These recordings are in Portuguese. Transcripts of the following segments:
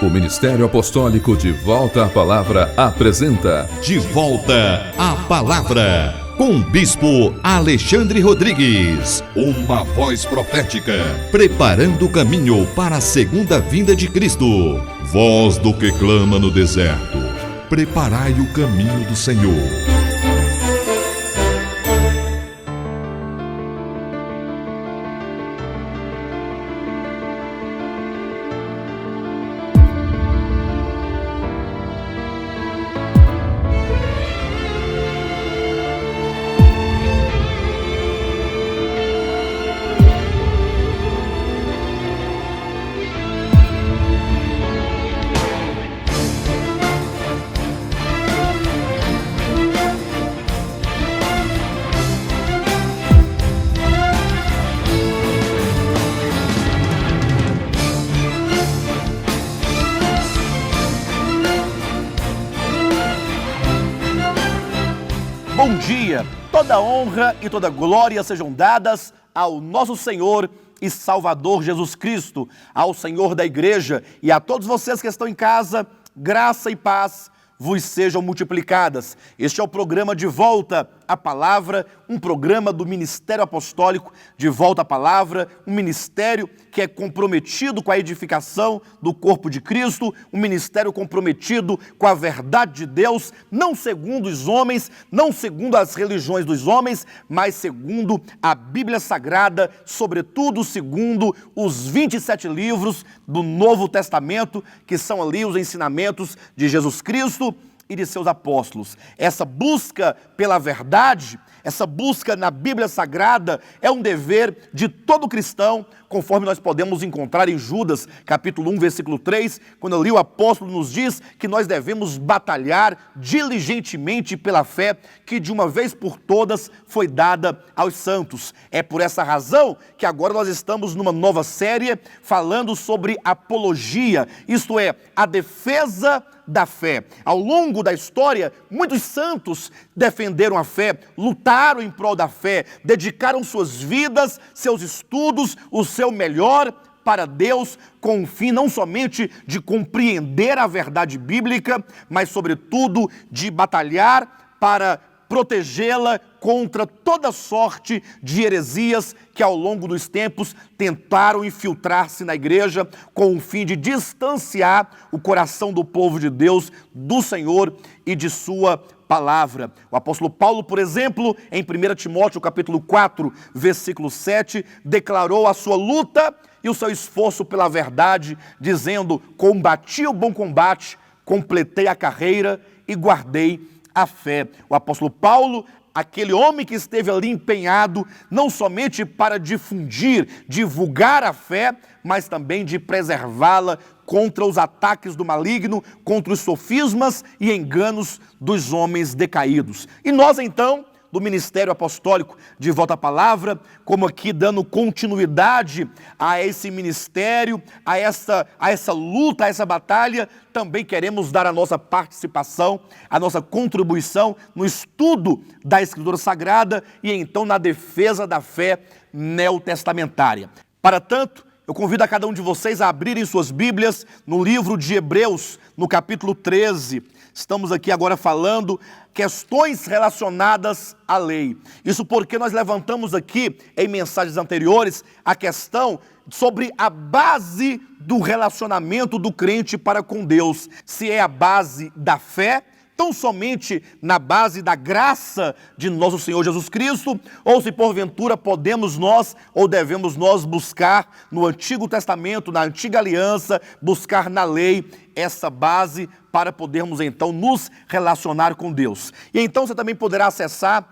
O Ministério Apostólico De Volta à Palavra apresenta De Volta à Palavra, com o Bispo Alexandre Rodrigues. Uma voz profética, preparando o caminho para a segunda vinda de Cristo. Voz do que clama no deserto, preparai o caminho do Senhor. Bom dia, toda honra e toda glória sejam dadas ao nosso Senhor e Salvador Jesus Cristo, ao Senhor da Igreja e a todos vocês que estão em casa, graça e paz vos sejam multiplicadas. Este é o programa De Volta à Palavra, um programa do Ministério Apostólico De Volta à Palavra, um ministério que é comprometido com a edificação do corpo de Cristo, um ministério comprometido com a verdade de Deus, não segundo os homens, não segundo as religiões dos homens, mas segundo a Bíblia Sagrada, sobretudo segundo os 27 livros do Novo Testamento, que são ali os ensinamentos de Jesus Cristo e de seus apóstolos. Essa busca pela verdade, essa busca na Bíblia Sagrada é um dever de todo cristão, conforme nós podemos encontrar em Judas, capítulo 1, versículo 3, quando ali o apóstolo nos diz que nós devemos batalhar diligentemente pela fé que de uma vez por todas foi dada aos santos. É por essa razão que agora nós estamos numa nova série falando sobre apologia, isto é, a defesa da fé. Ao longo da história, muitos santos defenderam a fé, lutaram em prol da fé, dedicaram suas vidas, seus estudos, o seu melhor para Deus, com o fim não somente de compreender a verdade bíblica, mas sobretudo de batalhar para protegê-la contra toda sorte de heresias que ao longo dos tempos tentaram infiltrar-se na igreja com o fim de distanciar o coração do povo de Deus do Senhor e de sua palavra. O apóstolo Paulo, por exemplo, em 1 Timóteo capítulo 4, versículo 7, declarou a sua luta e o seu esforço pela verdade, dizendo: combati o bom combate, completei a carreira e guardei a fé. O apóstolo Paulo, aquele homem que esteve ali empenhado, não somente para divulgar a fé, mas também de preservá-la contra os ataques do maligno, contra os sofismas e enganos dos homens decaídos. E nós então, do Ministério Apostólico De Volta à Palavra, como aqui dando continuidade a esse ministério, a essa luta, a essa batalha, também queremos dar a nossa participação, a nossa contribuição no estudo da Escritura Sagrada e então na defesa da fé neotestamentária. Para tanto, eu convido a cada um de vocês a abrirem suas Bíblias no livro de Hebreus, no capítulo 13. Estamos aqui agora falando questões relacionadas à lei. Isso porque nós levantamos aqui, em mensagens anteriores, a questão sobre a base do relacionamento do crente para com Deus. Se é a base da fé, tão somente na base da graça de nosso Senhor Jesus Cristo, ou se porventura podemos nós, ou devemos nós buscar no Antigo Testamento, na Antiga Aliança, buscar na lei essa base para podermos então nos relacionar com Deus. E então você também poderá acessar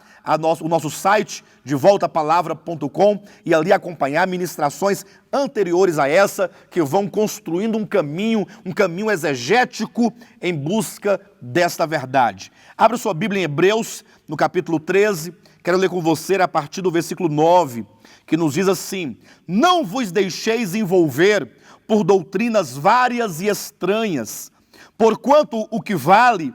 o nosso site, devoltapalavra.com, e ali acompanhar ministrações anteriores a essa, que vão construindo um caminho exegético em busca desta verdade. Abra sua Bíblia em Hebreus, no capítulo 13, quero ler com você a partir do versículo 9, que nos diz assim: não vos deixeis envolver por doutrinas várias e estranhas, porquanto o que vale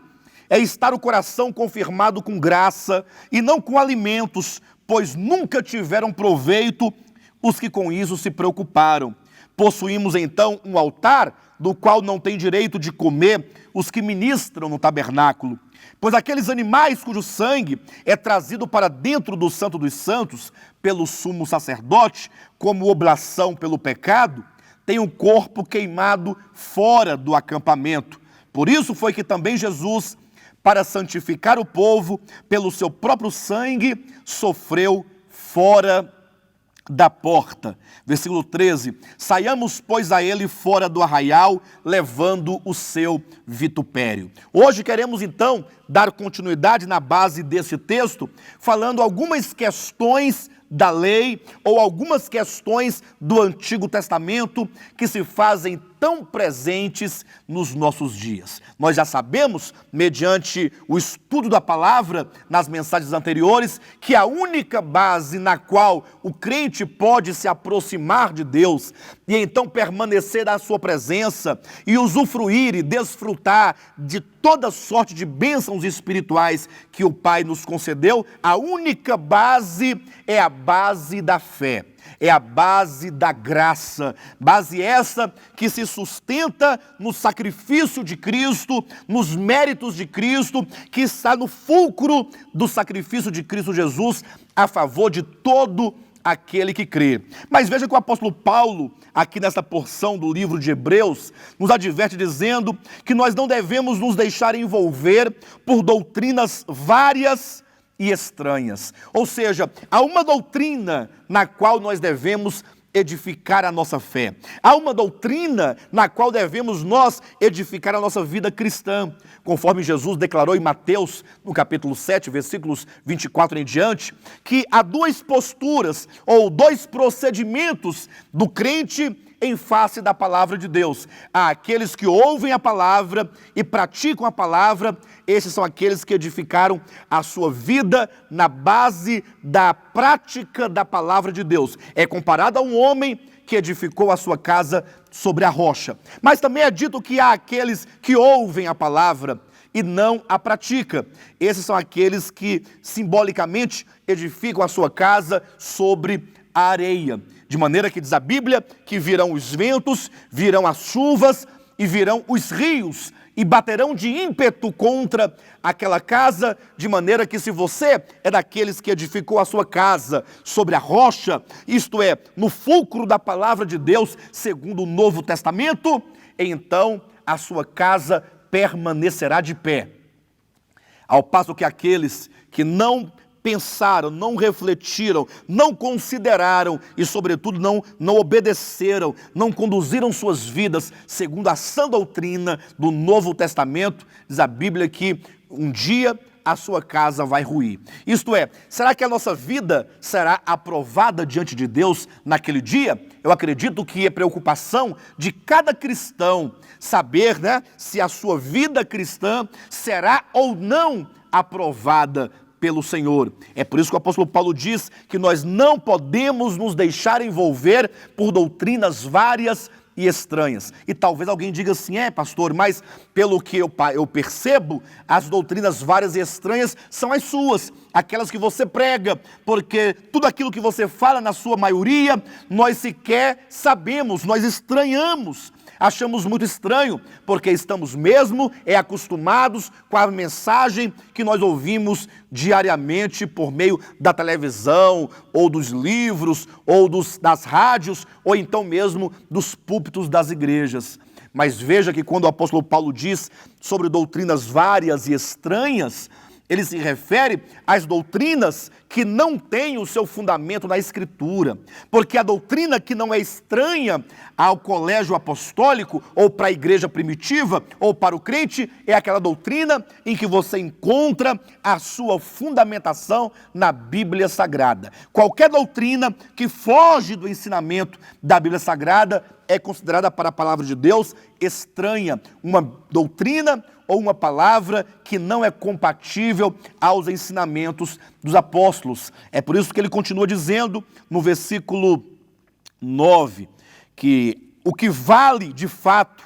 é estar o coração confirmado com graça e não com alimentos, pois nunca tiveram proveito os que com isso se preocuparam. Possuímos então um altar do qual não tem direito de comer os que ministram no tabernáculo. Pois aqueles animais cujo sangue é trazido para dentro do Santo dos Santos pelo sumo sacerdote, como oblação pelo pecado, têm um corpo queimado fora do acampamento. Por isso foi que também Jesus, para santificar o povo, pelo seu próprio sangue, sofreu fora da porta. Versículo 13: saiamos, pois, a ele fora do arraial, levando o seu vitupério. Hoje queremos, então, dar continuidade na base desse texto, falando algumas questões da lei ou algumas questões do Antigo Testamento que se fazem tão presentes nos nossos dias. Nós já sabemos, mediante o estudo da palavra nas mensagens anteriores, que a única base na qual o crente pode se aproximar de Deus e então permanecer na sua presença e usufruir e desfrutar de toda sorte de bênçãos espirituais que o Pai nos concedeu, a única base é a base da fé. É a base da graça, base essa que se sustenta no sacrifício de Cristo, nos méritos de Cristo, que está no fulcro do sacrifício de Cristo Jesus a favor de todo aquele que crê. Mas veja que o apóstolo Paulo, aqui nessa porção do livro de Hebreus, nos adverte dizendo que nós não devemos nos deixar envolver por doutrinas várias e estranhas. Ou seja, há uma doutrina na qual nós devemos edificar a nossa fé. Há uma doutrina na qual devemos nós edificar a nossa vida cristã. Conforme Jesus declarou em Mateus, no capítulo 7, versículos 24 em diante, que há duas posturas ou dois procedimentos do crente em face da palavra de Deus. Há aqueles que ouvem a palavra e praticam a palavra. Esses são aqueles que edificaram a sua vida na base da prática da palavra de Deus. É comparado a um homem que edificou a sua casa sobre a rocha. Mas também é dito que há aqueles que ouvem a palavra e não a pratica. Esses são aqueles que simbolicamente edificam a sua casa sobre a areia. De maneira que diz a Bíblia que virão os ventos, virão as chuvas e virão os rios e baterão de ímpeto contra aquela casa, de maneira que se você é daqueles que edificou a sua casa sobre a rocha, isto é, no fulcro da palavra de Deus, segundo o Novo Testamento, então a sua casa permanecerá de pé. Ao passo que aqueles que não pensaram, não refletiram, não consideraram e, sobretudo, não obedeceram, não conduziram suas vidas segundo a sã doutrina do Novo Testamento, diz a Bíblia que um dia a sua casa vai ruir. Isto é, será que a nossa vida será aprovada diante de Deus naquele dia? Eu acredito que é preocupação de cada cristão saber, se a sua vida cristã será ou não aprovada pelo Senhor. É por isso que o apóstolo Paulo diz que nós não podemos nos deixar envolver por doutrinas várias e estranhas. E talvez alguém diga assim, pastor, mas pelo que eu percebo, as doutrinas várias e estranhas são as suas, aquelas que você prega, porque tudo aquilo que você fala, na sua maioria, nós sequer sabemos, nós estranhamos. Achamos muito estranho, porque estamos mesmo acostumados com a mensagem que nós ouvimos diariamente por meio da televisão, ou dos livros, ou das rádios, ou então mesmo dos púlpitos das igrejas. Mas veja que quando o apóstolo Paulo diz sobre doutrinas várias e estranhas, ele se refere às doutrinas que não têm o seu fundamento na Escritura. Porque a doutrina que não é estranha ao colégio apostólico, ou para a igreja primitiva, ou para o crente, é aquela doutrina em que você encontra a sua fundamentação na Bíblia Sagrada. Qualquer doutrina que foge do ensinamento da Bíblia Sagrada é considerada para a palavra de Deus estranha, uma doutrina ou uma palavra que não é compatível aos ensinamentos dos apóstolos. É por isso que ele continua dizendo no versículo 9, que o que vale de fato,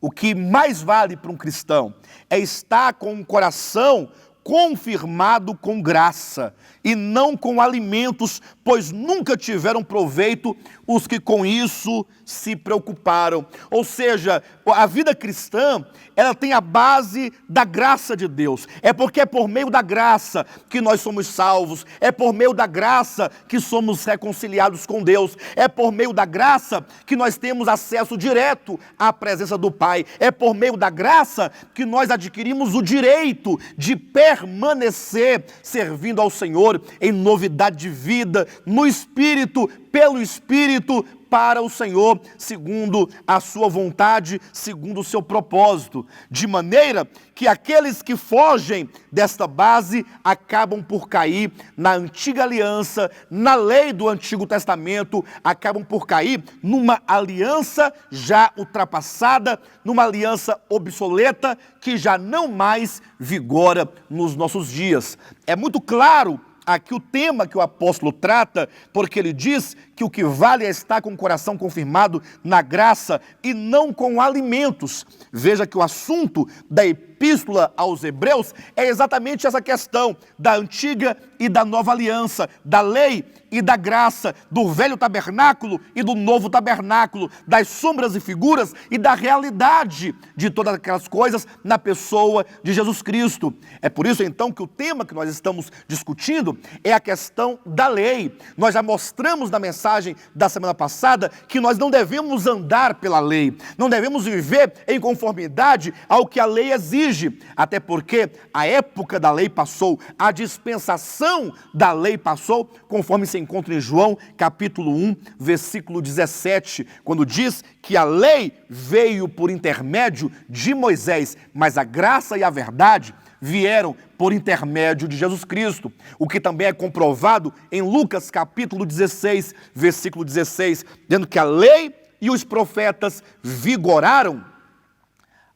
o que mais vale para um cristão, é estar com um coração confirmado com graça, e não com alimentos, pois nunca tiveram proveito os que com isso se preocuparam. Ou seja, a vida cristã, ela tem a base da graça de Deus. É porque é por meio da graça que nós somos salvos, é por meio da graça que somos reconciliados com Deus, é por meio da graça que nós temos acesso direto à presença do Pai, é por meio da graça que nós adquirimos o direito de permanecer servindo ao Senhor em novidade de vida, no Espírito, pelo Espírito, para o Senhor, segundo a sua vontade, segundo o seu propósito, de maneira que aqueles que fogem desta base acabam por cair na antiga aliança, na lei do Antigo Testamento, acabam por cair numa aliança já ultrapassada, numa aliança obsoleta que já não mais vigora nos nossos dias. É muito claro aqui o tema que o apóstolo trata, porque ele diz que o que vale é estar com o coração confirmado na graça e não com alimentos. Veja que o assunto da epístola aos Hebreus é exatamente essa questão da antiga e da nova aliança, da lei e da graça, do velho tabernáculo e do novo tabernáculo, das sombras e figuras e da realidade de todas aquelas coisas na pessoa de Jesus Cristo. É por isso então que o tema que nós estamos discutindo é a questão da lei. Nós já mostramos na mensagem da semana passada que nós não devemos andar pela lei, não devemos viver em conformidade ao que a lei exige, até porque a época da lei passou, a dispensação da lei passou, conforme se encontra em João, capítulo 1, versículo 17, quando diz que a lei veio por intermédio de Moisés, mas a graça e a verdade vieram por intermédio de Jesus Cristo, o que também é comprovado em Lucas capítulo 16, versículo 16, dizendo que a lei e os profetas vigoraram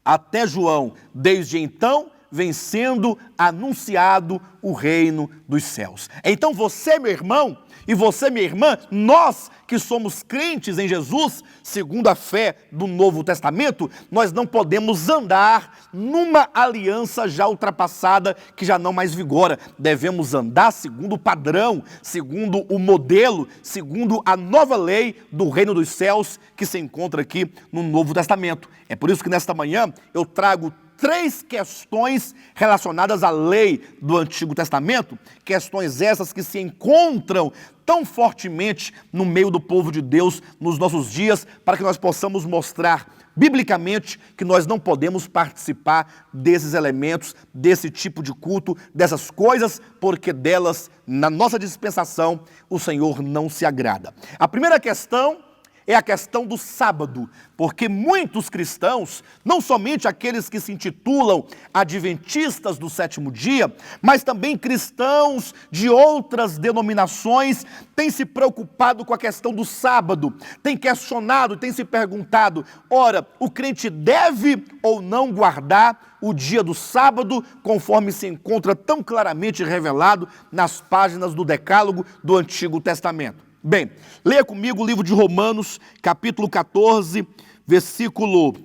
até João. Desde então vem sendo anunciado o reino dos céus. Então você, meu irmão, e você, minha irmã, nós que somos crentes em Jesus, segundo a fé do Novo Testamento, nós não podemos andar numa aliança já ultrapassada, que já não mais vigora. Devemos andar segundo o padrão, segundo o modelo, segundo a nova lei do reino dos céus, que se encontra aqui no Novo Testamento. É por isso que nesta manhã eu trago 3 questões relacionadas à lei do Antigo Testamento, questões essas que se encontram tão fortemente no meio do povo de Deus nos nossos dias, para que nós possamos mostrar biblicamente que nós não podemos participar desses elementos, desse tipo de culto, dessas coisas, porque delas, na nossa dispensação, o Senhor não se agrada. A primeira questão é a questão do sábado, porque muitos cristãos, não somente aqueles que se intitulam adventistas do sétimo dia, mas também cristãos de outras denominações, têm se preocupado com a questão do sábado, têm questionado, têm se perguntado, ora, o crente deve ou não guardar o dia do sábado, conforme se encontra tão claramente revelado nas páginas do Decálogo do Antigo Testamento? Bem, leia comigo o livro de Romanos, capítulo 14, versículo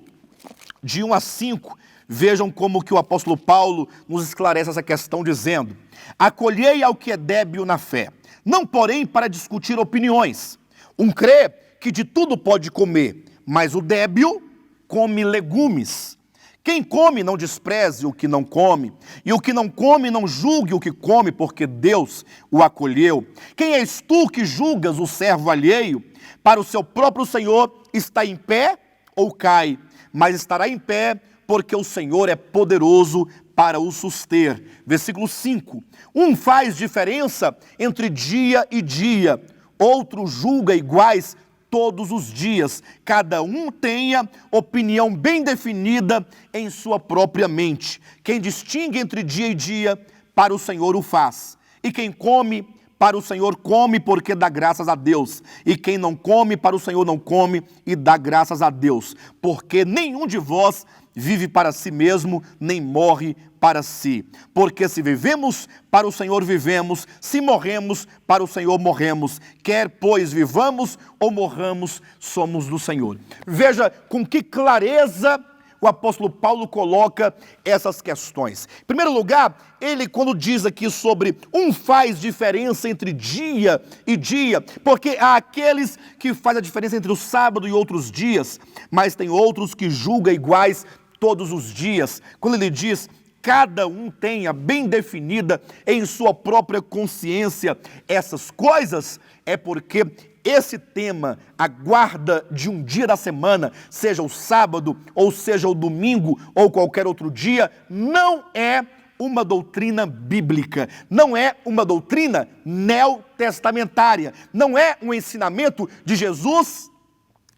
de 1 a 5. Vejam como que o apóstolo Paulo nos esclarece essa questão, dizendo: acolhei ao que é débil na fé, não porém para discutir opiniões. Um crê que de tudo pode comer, mas o débil come legumes. Quem come não despreze o que não come, e o que não come não julgue o que come, porque Deus o acolheu. Quem és tu que julgas o servo alheio? Para o seu próprio Senhor está em pé ou cai, mas estará em pé, porque o Senhor é poderoso para o suster. Versículo 5. Um faz diferença entre dia e dia, outro julga iguais todos os dias. Cada um tenha opinião bem definida em sua própria mente. Quem distingue entre dia e dia, para o Senhor o faz. E quem come, para o Senhor come, porque dá graças a Deus. E quem não come, para o Senhor não come e dá graças a Deus. Porque nenhum de vós vive para si mesmo, nem morre para si. Porque se vivemos, para o Senhor vivemos, se morremos, para o Senhor morremos. Quer, pois, vivamos ou morramos, somos do Senhor. Veja com que clareza o apóstolo Paulo coloca essas questões. Em primeiro lugar, ele quando diz aqui sobre faz diferença entre dia e dia, porque há aqueles que fazem a diferença entre o sábado e outros dias, mas tem outros que julgam iguais todos os dias. Quando ele diz, cada um tenha bem definida em sua própria consciência essas coisas, é porque esse tema, a guarda de um dia da semana, seja o sábado, ou seja o domingo, ou qualquer outro dia, não é uma doutrina bíblica, não é uma doutrina neotestamentária, não é um ensinamento de Jesus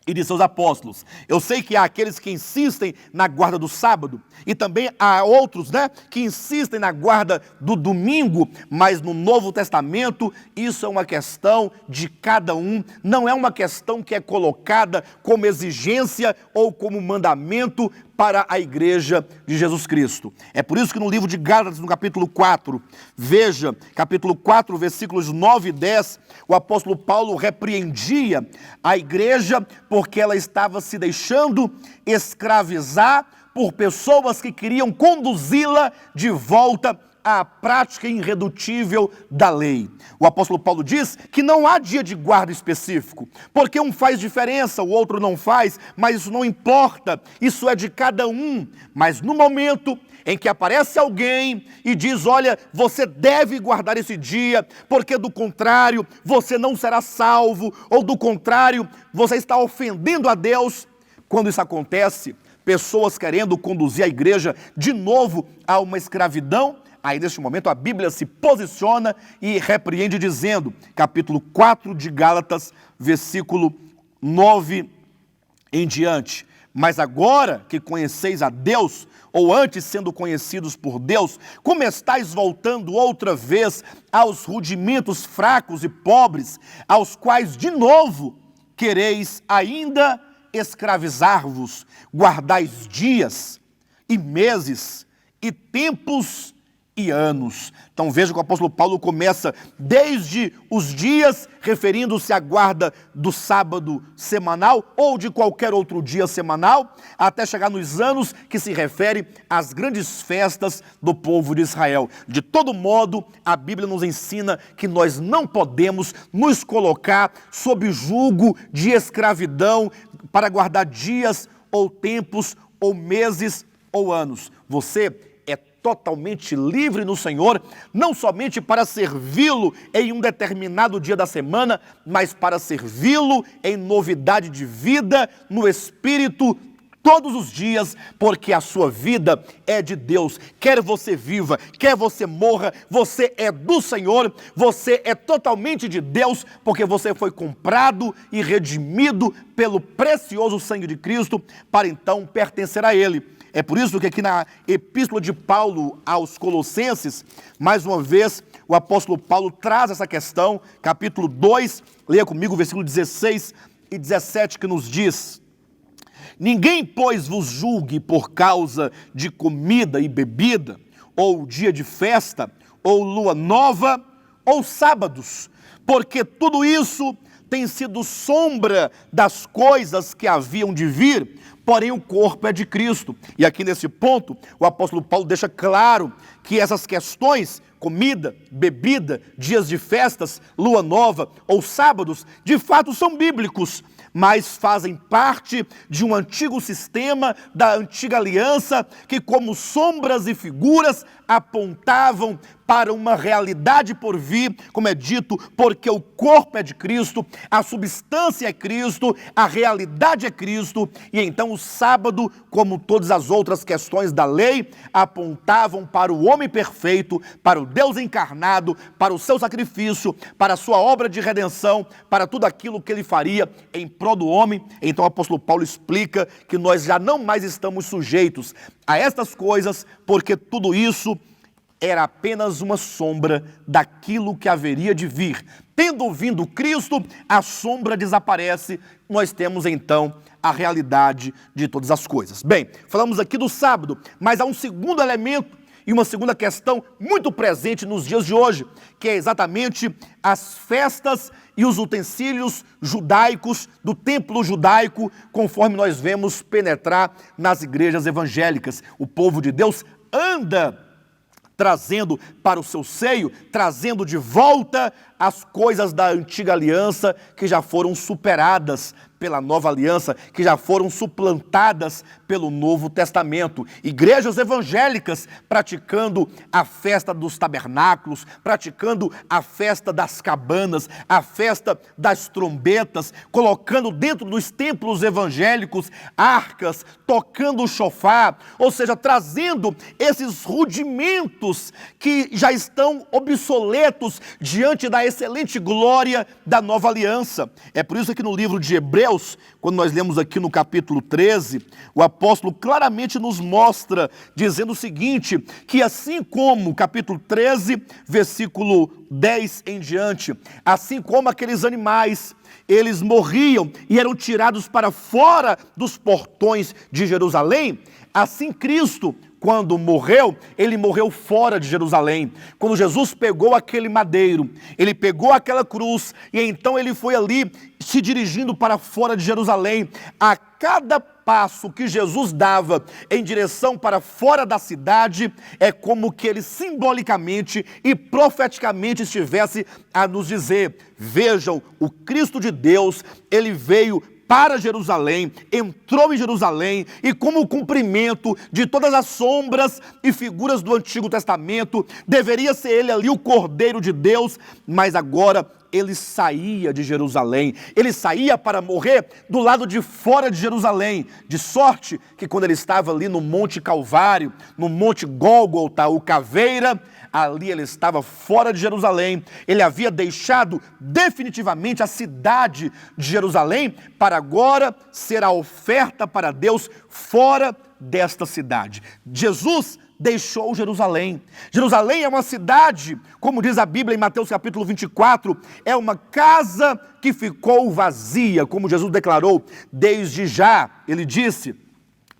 e de seus apóstolos. Eu sei que há aqueles que insistem na guarda do sábado, e também há outros, que insistem na guarda do domingo, mas no Novo Testamento isso é uma questão de cada um, não é uma questão que é colocada como exigência ou como mandamento para a igreja de Jesus Cristo. É por isso que no livro de Gálatas, no capítulo 4, veja, capítulo 4, versículos 9 e 10, o apóstolo Paulo repreendia a igreja porque ela estava se deixando escravizar por pessoas que queriam conduzi-la de volta à prática irredutível da lei. O apóstolo Paulo diz que não há dia de guarda específico, porque um faz diferença, o outro não faz, mas isso não importa, isso é de cada um. Mas no momento em que aparece alguém e diz, olha, você deve guardar esse dia, porque do contrário você não será salvo, ou do contrário você está ofendendo a Deus, quando isso acontece, pessoas querendo conduzir a igreja de novo a uma escravidão, aí neste momento a Bíblia se posiciona e repreende dizendo, capítulo 4 de Gálatas, versículo 9 em diante, mas agora que conheceis a Deus, ou antes sendo conhecidos por Deus, como estáis voltando outra vez aos rudimentos fracos e pobres, aos quais de novo quereis ainda escravizar-vos, guardais dias e meses e tempos e anos. Então veja que o apóstolo Paulo começa desde os dias, referindo-se à guarda do sábado semanal ou de qualquer outro dia semanal, até chegar nos anos que se refere às grandes festas do povo de Israel. De todo modo, a Bíblia nos ensina que nós não podemos nos colocar sob julgo de escravidão para guardar dias ou tempos ou meses ou anos. Você é totalmente livre no Senhor, não somente para servi-lo em um determinado dia da semana, mas para servi-lo em novidade de vida, no Espírito, todos os dias, porque a sua vida é de Deus. Quer você viva, quer você morra, você é do Senhor, você é totalmente de Deus, porque você foi comprado e redimido pelo precioso sangue de Cristo, para então pertencer a Ele. É por isso que aqui na epístola de Paulo aos Colossenses, mais uma vez, o apóstolo Paulo traz essa questão, capítulo 2, leia comigo o versículo 16 e 17, que nos diz: ninguém, pois, vos julgue por causa de comida e bebida, ou dia de festa, ou lua nova, ou sábados, porque tudo isso tem sido sombra das coisas que haviam de vir, porém o corpo é de Cristo. E aqui nesse ponto, o apóstolo Paulo deixa claro que essas questões, comida, bebida, dias de festas, lua nova ou sábados, de fato são bíblicos, mas fazem parte de um antigo sistema da antiga aliança que, como sombras e figuras, apontavam para uma realidade por vir, como é dito, porque o corpo é de Cristo, a substância é Cristo, a realidade é Cristo, e então o sábado, como todas as outras questões da lei, apontavam para o homem perfeito, para o Deus encarnado, para o seu sacrifício, para a sua obra de redenção, para tudo aquilo que ele faria em prol do homem. Então o apóstolo Paulo explica que nós já não mais estamos sujeitos a estas coisas, porque tudo isso era apenas uma sombra daquilo que haveria de vir. Tendo vindo Cristo, a sombra desaparece, nós temos então a realidade de todas as coisas. Bem, falamos aqui do sábado, mas há um segundo elemento, e uma segunda questão muito presente nos dias de hoje, que é exatamente as festas e os utensílios judaicos do templo judaico, conforme nós vemos penetrar nas igrejas evangélicas. O povo de Deus anda trazendo para o seu seio, trazendo de volta as coisas da antiga aliança que já foram superadas pela nova aliança, que já foram suplantadas pelo Novo Testamento. Igrejas evangélicas praticando a festa dos tabernáculos, praticando a festa das cabanas, a festa das trombetas, colocando dentro dos templos evangélicos arcas, tocando o chofar, ou seja, trazendo esses rudimentos que já estão obsoletos diante da excelente glória da nova aliança. É por isso que no livro de Hebreus, quando nós lemos aqui no capítulo 13, o apóstolo claramente nos mostra, dizendo o seguinte, que assim como, capítulo 13, versículo 10 em diante, assim como aqueles animais, eles morriam e eram tirados para fora dos portões de Jerusalém, assim Cristo, quando morreu, ele morreu fora de Jerusalém. Quando Jesus pegou aquele madeiro, ele pegou aquela cruz e então ele foi ali se dirigindo para fora de Jerusalém. A cada passo que Jesus dava em direção para fora da cidade, é como que ele simbolicamente e profeticamente estivesse a nos dizer: vejam, o Cristo de Deus, ele veio para Jerusalém, entrou em Jerusalém e, como cumprimento de todas as sombras e figuras do Antigo Testamento, deveria ser ele ali o Cordeiro de Deus, mas agora ele saía de Jerusalém, ele saía para morrer do lado de fora de Jerusalém, de sorte que quando ele estava ali no Monte Calvário, no Monte Gólgota, o Caveira, ali ele estava fora de Jerusalém, ele havia deixado definitivamente a cidade de Jerusalém para agora ser a oferta para Deus fora desta cidade. Jesus deixou Jerusalém. Jerusalém é uma cidade, como diz a Bíblia em Mateus capítulo 24, é uma casa que ficou vazia, como Jesus declarou, desde já, ele disse: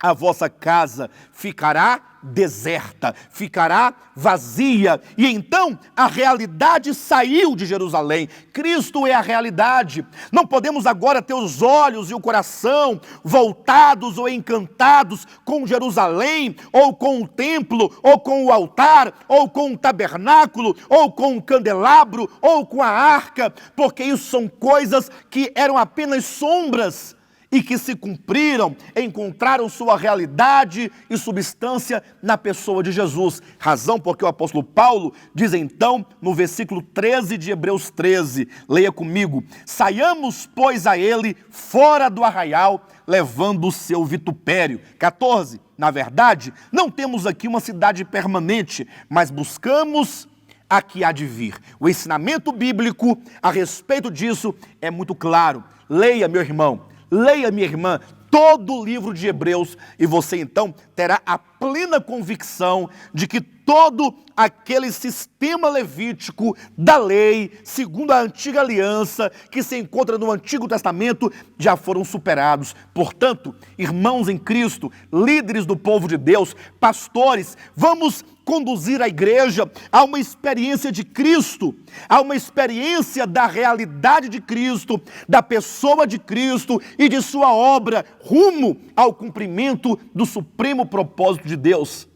a vossa casa ficará deserta, ficará vazia. E então a realidade saiu de Jerusalém. Cristo é a realidade. Não podemos agora ter os olhos e o coração voltados ou encantados com Jerusalém, ou com o templo, ou com o altar, ou com o tabernáculo, ou com o candelabro, ou com a arca, porque isso são coisas que eram apenas sombras e que se cumpriram, encontraram sua realidade e substância na pessoa de Jesus. Razão porque o apóstolo Paulo diz então, no versículo 13 de Hebreus 13, leia comigo: saiamos, pois, a ele fora do arraial, levando o seu vitupério. 14, na verdade, não temos aqui uma cidade permanente, mas buscamos a que há de vir. O ensinamento bíblico a respeito disso é muito claro. Leia, meu irmão, leia, minha irmã, todo o livro de Hebreus e você então terá a plena convicção de que todo aquele sistema levítico da lei, segundo a antiga aliança, que se encontra no Antigo Testamento, já foram superados. Portanto, irmãos em Cristo, líderes do povo de Deus, pastores, vamos conduzir a igreja a uma experiência de Cristo, a uma experiência da realidade de Cristo, da pessoa de Cristo e de sua obra, rumo ao cumprimento do supremo propósito de Deus.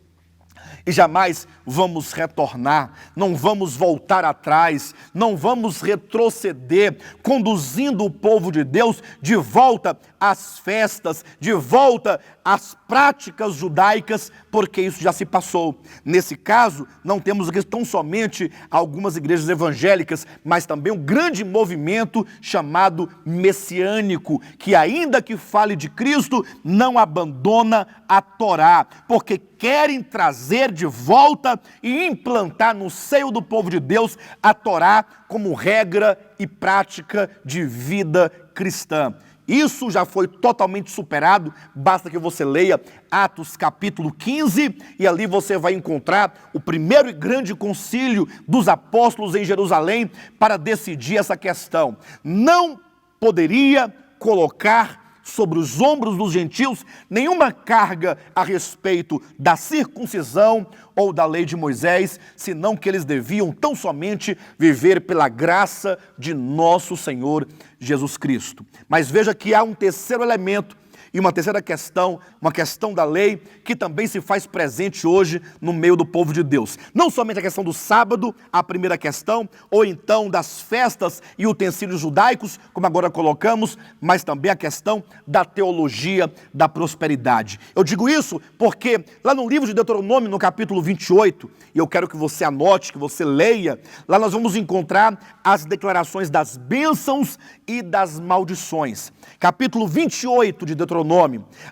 E jamais vamos retornar, não vamos voltar atrás, não vamos retroceder, conduzindo o povo de Deus de volta às festas, de volta às práticas judaicas, porque isso já se passou. Nesse caso, não temos aqui tão somente algumas igrejas evangélicas, mas também um grande movimento chamado messiânico, que ainda que fale de Cristo, não abandona a Torá, porque querem trazer de volta e implantar no seio do povo de Deus a Torá como regra e prática de vida cristã. Isso já foi totalmente superado, basta que você leia Atos capítulo 15 e ali você vai encontrar o primeiro e grande concílio dos apóstolos em Jerusalém para decidir essa questão. Não poderia colocar sobre os ombros dos gentios nenhuma carga a respeito da circuncisão ou da lei de Moisés, senão que eles deviam tão somente viver pela graça de nosso Senhor Jesus Cristo. Mas veja que há um terceiro elemento e uma terceira questão, uma questão da lei, que também se faz presente hoje no meio do povo de Deus. Não somente a questão do sábado, a primeira questão, ou então das festas e utensílios judaicos, como agora colocamos, mas também a questão da teologia da prosperidade. Eu digo isso porque lá no livro de Deuteronômio, no capítulo 28, e eu quero que você anote, que você leia, lá nós vamos encontrar as declarações das bênçãos e das maldições. Capítulo 28 de Deuteronômio.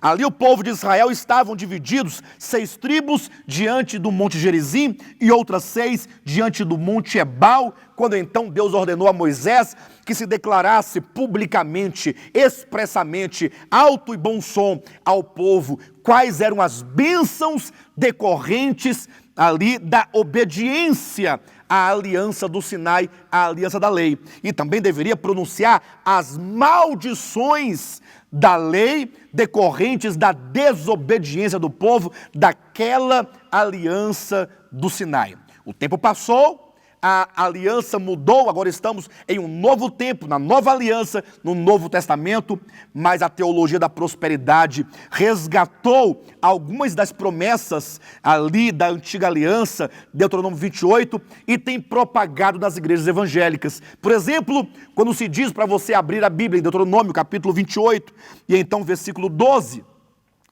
Ali o povo de Israel estavam divididos, 6 tribos diante do monte Gerizim e outras 6 diante do monte Ebal, quando então Deus ordenou a Moisés que se declarasse publicamente, expressamente, alto e bom som ao povo, quais eram as bênçãos decorrentes ali da obediência à aliança do Sinai, à aliança da lei. E também deveria pronunciar as maldições da lei decorrentes da desobediência do povo daquela aliança do Sinai. O tempo passou, a aliança mudou, agora estamos em um novo tempo, na nova aliança, no Novo Testamento, mas a teologia da prosperidade resgatou algumas das promessas ali da antiga aliança, Deuteronômio 28, e tem propagado nas igrejas evangélicas. Por exemplo, quando se diz para você abrir a Bíblia em Deuteronômio, capítulo 28, e então versículo 12,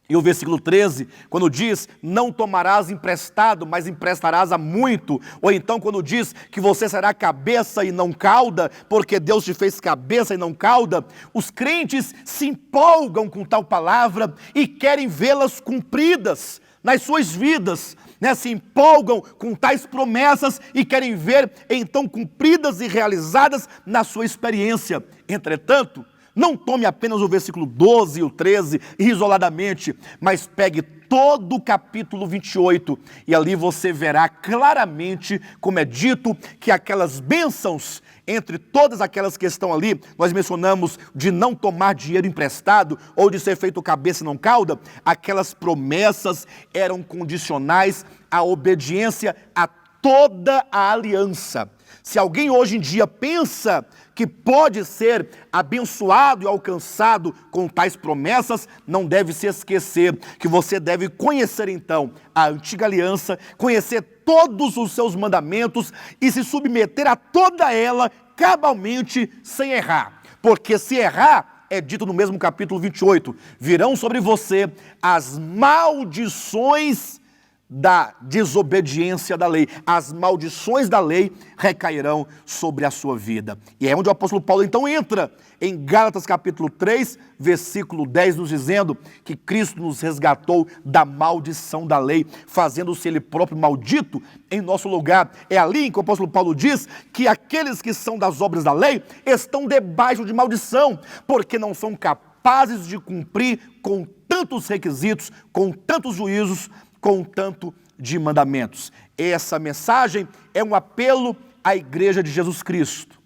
e o versículo 13, quando diz, não tomarás emprestado, mas emprestarás a muito. Ou então quando diz que você será cabeça e não cauda, porque Deus te fez cabeça e não cauda. Os crentes se empolgam com tal palavra e querem vê-las cumpridas nas suas vidas, né? Se empolgam com tais promessas e querem ver então cumpridas e realizadas na sua experiência. Entretanto, não tome apenas o versículo 12 e o 13 isoladamente, mas pegue todo o capítulo 28 e ali você verá claramente como é dito que aquelas bênçãos, entre todas aquelas que estão ali, nós mencionamos de não tomar dinheiro emprestado ou de ser feito cabeça e não cauda, aquelas promessas eram condicionais à obediência a toda a aliança. Se alguém hoje em dia pensa que pode ser abençoado e alcançado com tais promessas, não deve se esquecer que você deve conhecer então a antiga aliança, conhecer todos os seus mandamentos e se submeter a toda ela cabalmente sem errar. Porque se errar, é dito no mesmo capítulo 28, virão sobre você as maldições da desobediência da lei. As maldições da lei recairão sobre a sua vida. E é onde o apóstolo Paulo então entra em Gálatas capítulo 3, versículo 10, nos dizendo que Cristo nos resgatou da maldição da lei, fazendo-se ele próprio maldito em nosso lugar. É ali que o apóstolo Paulo diz que aqueles que são das obras da lei estão debaixo de maldição, porque não são capazes de cumprir com tantos requisitos, com tantos juízos, com tanto de mandamentos. Essa mensagem é um apelo à igreja de Jesus Cristo.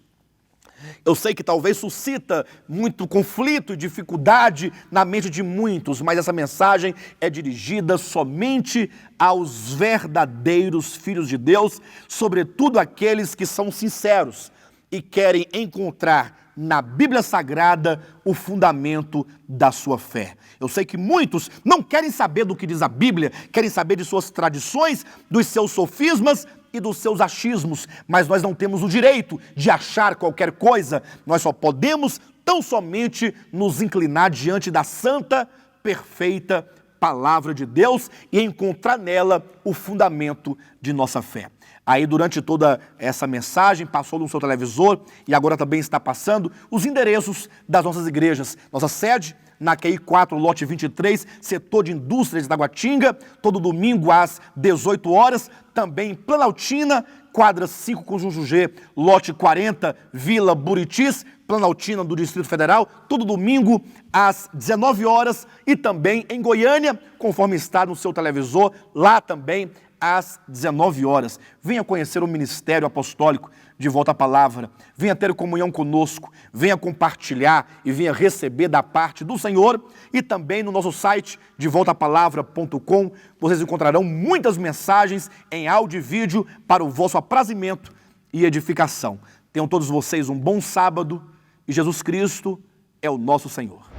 Eu sei que talvez suscita muito conflito e dificuldade na mente de muitos, mas essa mensagem é dirigida somente aos verdadeiros filhos de Deus, sobretudo aqueles que são sinceros e querem encontrar na Bíblia Sagrada o fundamento da sua fé. Eu sei que muitos não querem saber do que diz a Bíblia, querem saber de suas tradições, dos seus sofismas e dos seus achismos, mas nós não temos o direito de achar qualquer coisa, nós só podemos tão somente nos inclinar diante da santa, perfeita palavra de Deus e encontrar nela o fundamento de nossa fé. Aí durante toda essa mensagem passou no seu televisor e agora também está passando os endereços das nossas igrejas. Nossa sede na QI 4, lote 23, setor de indústrias da Guatinga, todo domingo às 18 horas, também em Planaltina, quadra 5 Conjunto G, lote 40, Vila Buritis, Planaltina do Distrito Federal, todo domingo às 19 horas e também em Goiânia, conforme está no seu televisor, lá também às 19 horas. Venha conhecer o Ministério Apostólico de Volta à Palavra. Venha ter comunhão conosco. Venha compartilhar e venha receber da parte do Senhor. E também no nosso site de voltapalavra.com vocês encontrarão muitas mensagens em áudio e vídeo para o vosso aprazimento e edificação. Tenham todos vocês um bom sábado e Jesus Cristo é o nosso Senhor.